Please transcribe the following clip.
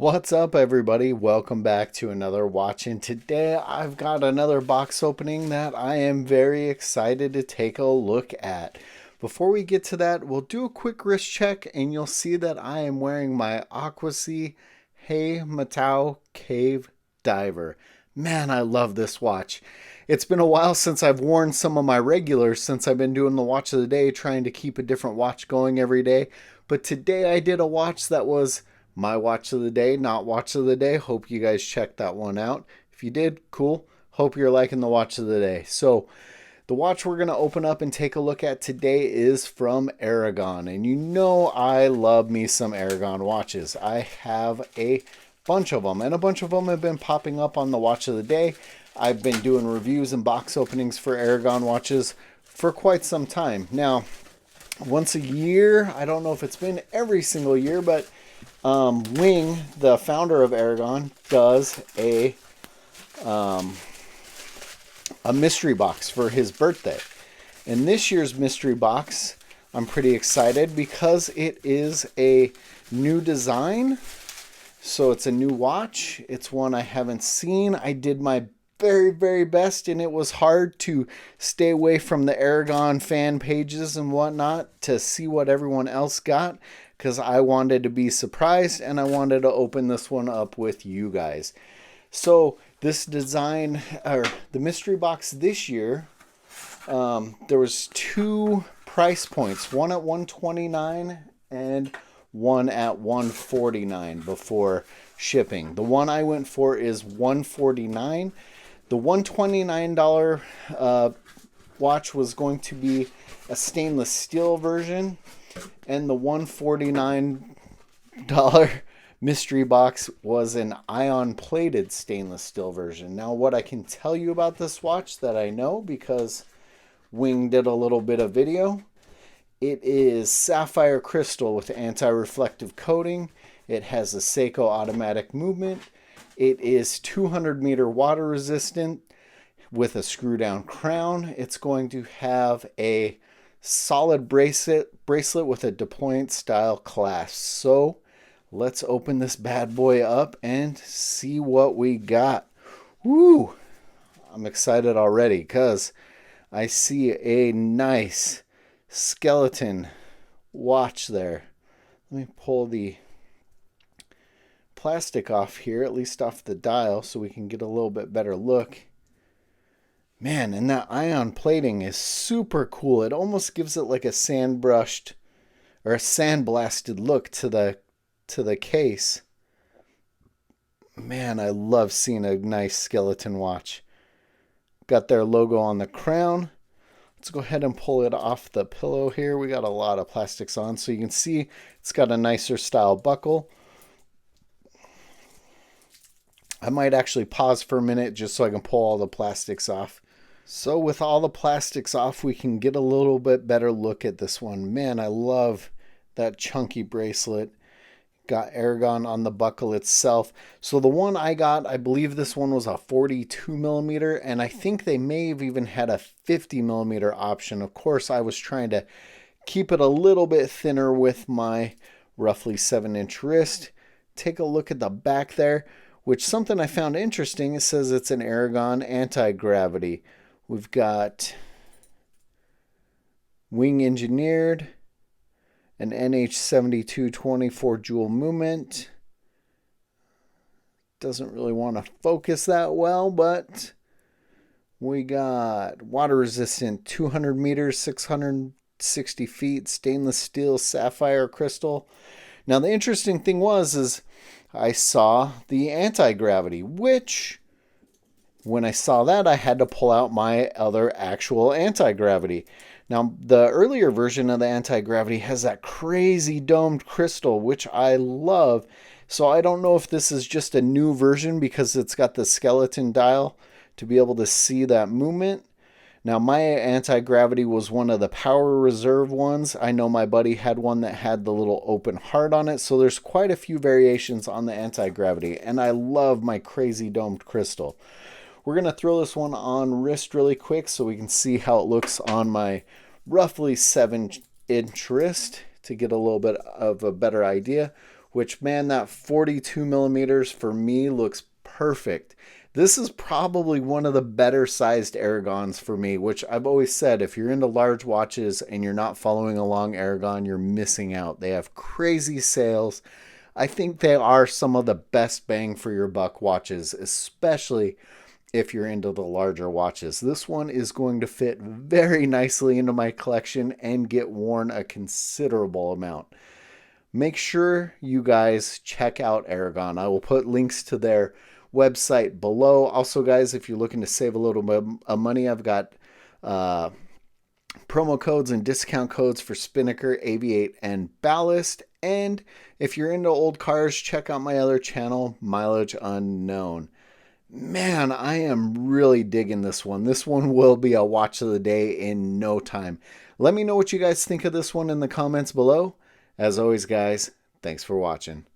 What's up, everybody? Welcome back to another Watchin. Today I've got another box opening that I am very excited to take a look at. Before we get to that, we'll do a quick wrist check and you'll see that I am wearing my Aquasea Hey Matau Cave Diver. Man, I love this watch. It's been a while since I've worn some of my regulars since I've been doing the watch of the day, trying to keep a different watch going every day. But today I did a watch that was my watch of the day, not watch of the day. Hope you guys checked that one out. If you did, cool. Hope you're liking the watch of the day. So the watch we're going to open up and take a look at today is from Aragon. And you know I love me some Aragon watches. I have a bunch of them, and a bunch of them have been popping up on the watch of the day. I've been doing reviews and box openings for Aragon watches for quite some time. Now, once a year, I don't know if it's been every single year, but Wing, the founder of Aragon, does a mystery box for his birthday. And this year's mystery box, I'm pretty excited because it is a new design. So it's a new watch. It's one I haven't seen. I did my very best, and it was hard to stay away from the Aragon fan pages and whatnot to see what everyone else got, because I wanted to be surprised and I wanted to open this one up with you guys. So this design, or the mystery box this year, there was two price points, one at $129 and one at $149 before shipping. The one I went for is $149. The $129 watch was going to be a stainless steel version, and the $149 mystery box was an ion plated stainless steel version. Now, what I can tell you about this watch that I know, because Wing did a little bit of video, it is sapphire crystal with anti-reflective coating. It has a Seiko automatic movement. It is 200-meter water resistant with a screw down crown. It's going to have a solid bracelet with a DuPont style clasp. So let's open this bad boy up and see what we got. Woo! I'm excited already because I see a nice skeleton watch there. Let me pull the plastic off here, at least off the dial, so we can get a little bit better look. Man, and that ion plating is super cool. It almost gives it like a sandbrushed or a sandblasted look to the case. Man, I love seeing a nice skeleton watch. Got their logo on the crown. Let's go ahead and pull it off the pillow here. We got a lot of plastics on, so you can see it's got a nicer style buckle. I might actually pause for a minute just so I can pull all the plastics off. So with all the plastics off, we can get a little bit better look at this one. Man, I love that chunky bracelet. Got Aragon on the buckle itself. So the one I got, I believe this one was a 42 millimeter, and I think they may have even had a 50 millimeter option. Of course, I was trying to keep it a little bit thinner with my roughly 7-inch wrist. Take a look at the back there, which something I found interesting. It says it's an Aragon anti-gravity. We've got wing engineered, an NH72 24 jewel movement. Doesn't really want to focus that well, but we got water resistant 200 meters, 660 feet, stainless steel sapphire crystal. Now the interesting thing is I saw the anti-gravity, which when I saw that, I had to pull out my other actual anti-gravity. Now, the earlier version of the anti-gravity has that crazy domed crystal, which I love. So I don't know if this is just a new version because it's got the skeleton dial to be able to see that movement. Now, my anti-gravity was one of the power reserve ones. I know my buddy had one that had the little open heart on it. So there's quite a few variations on the anti-gravity. And I love my crazy domed crystal. We're going to throw this one on wrist really quick so we can see how it looks on my roughly 7-inch wrist to get a little bit of a better idea. which, man, that 42 millimeters for me looks perfect. This is probably one of the better sized Aragons for me, which I've always said, if you're into large watches and you're not following along Aragon, you're missing out. They have crazy sales. I think they are some of the best bang for your buck watches, especially if you're into the larger watches. This one is going to fit very nicely into my collection and get worn a considerable amount. Make sure you guys check out Aragon. I will put links to their website below. Also, guys, if you're looking to save a little bit of money, I've got promo codes and discount codes for Spinnaker, Aviate, and Ballast. And if you're into old cars, check out my other channel, Mileage Unknown. Man, I am really digging this one. This one will be a watch of the day in no time. Let me know what you guys think of this one in the comments below. As always, guys, thanks for watching.